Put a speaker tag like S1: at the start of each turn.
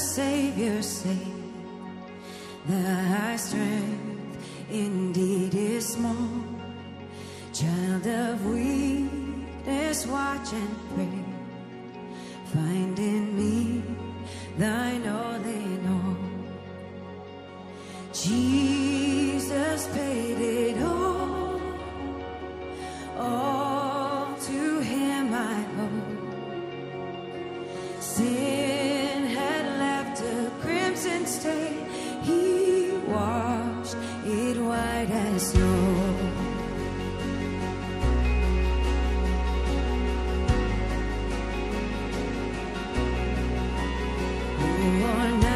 S1: Savior say thy strength indeed is small. Child of weakness, watch and pray. Find in me thine all in all. Jesus paid it all to him I owe. Sin had left a crimson stain, he washed it white as snow. Oh, now